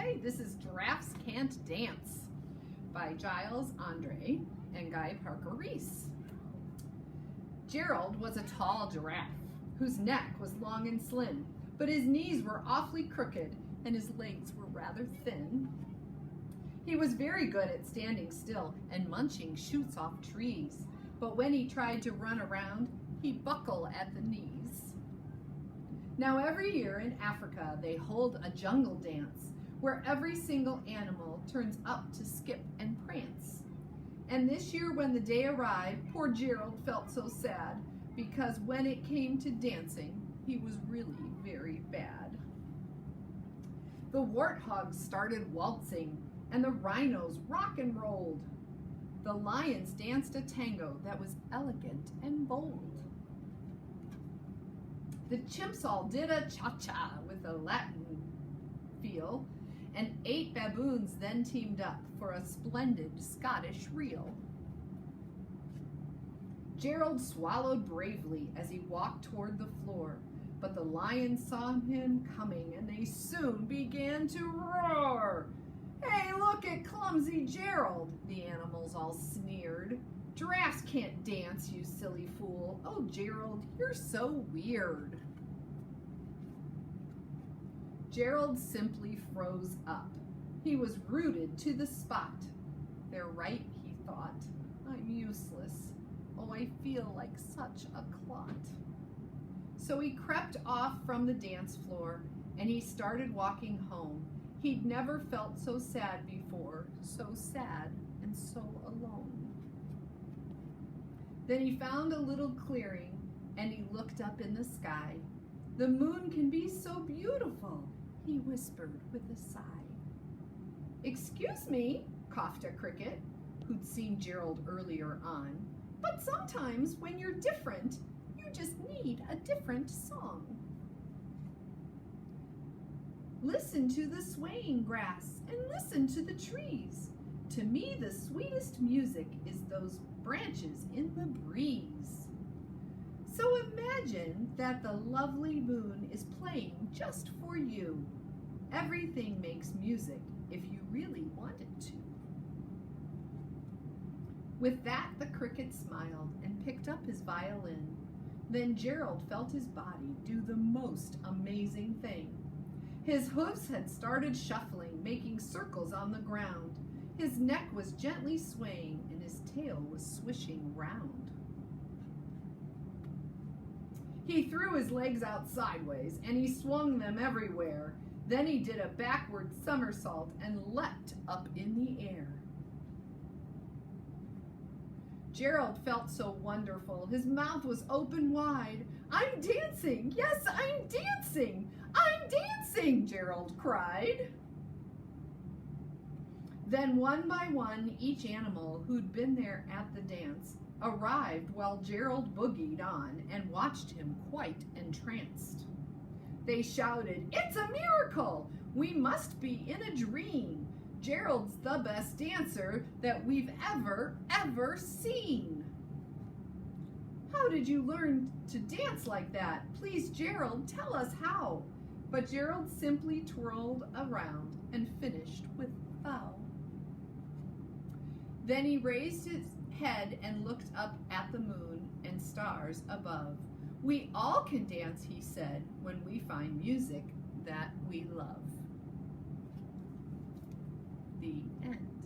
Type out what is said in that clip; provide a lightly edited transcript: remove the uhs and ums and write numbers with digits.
Okay, this is Giraffes Can't Dance by Giles Andre and Guy Parker Reese. Gerald was a tall giraffe whose neck was long and slim, but his knees were awfully crooked and his legs were rather thin. He was very good at standing still and munching shoots off trees, but when he tried to run around, he'd buckle at the knees. Now every year in Africa, they hold a jungle dance where every single animal turns up to skip and prance. And this year when the day arrived, poor Gerald felt so sad because when it came to dancing, he was really very bad. The warthogs started waltzing and the rhinos rock and rolled. The lions danced a tango that was elegant and bold. The chimps all did a cha-cha with a Latin feel, and 8 baboons then teamed up for a splendid Scottish reel. Gerald swallowed bravely as he walked toward the floor, but the lions saw him coming and they soon began to roar. "Hey, look at clumsy Gerald," the animals all sneered. "Giraffes can't dance, you silly fool. Oh, Gerald, you're so weird." Gerald simply froze up. He was rooted to the spot. "They're right," he thought. "I'm useless. Oh, I feel like such a clot." So he crept off from the dance floor and he started walking home. He'd never felt so sad before, so sad and so alone. Then he found a little clearing and he looked up in the sky. "The moon can be so beautiful," he whispered with a sigh. "Excuse me," coughed a cricket, who'd seen Gerald earlier on, "but sometimes when you're different, you just need a different song. Listen to the swaying grass and listen to the trees. To me, the sweetest music is those branches in the breeze. So imagine that the lovely moon is playing just for you. Everything makes music if you really want it to." With that, the cricket smiled and picked up his violin. Then Gerald felt his body do the most amazing thing. His hoofs had started shuffling, making circles on the ground. His neck was gently swaying and his tail was swishing round. He threw his legs out sideways and he swung them everywhere. Then he did a backward somersault and leapt up in the air. Gerald felt so wonderful. His mouth was open wide. "I'm dancing! Yes, I'm dancing! I'm dancing!" Gerald cried. Then one by one, each animal who'd been there at the dance arrived while Gerald boogied on and watched him quite entranced. They shouted, "It's a miracle! We must be in a dream! Gerald's the best dancer that we've ever seen! How did you learn to dance like that? Please, Gerald, tell us how." But Gerald simply twirled around and finished with bow. Then he raised his head and looked up at the moon and stars above. "We all can dance," he said, "when we find music that we love." The end.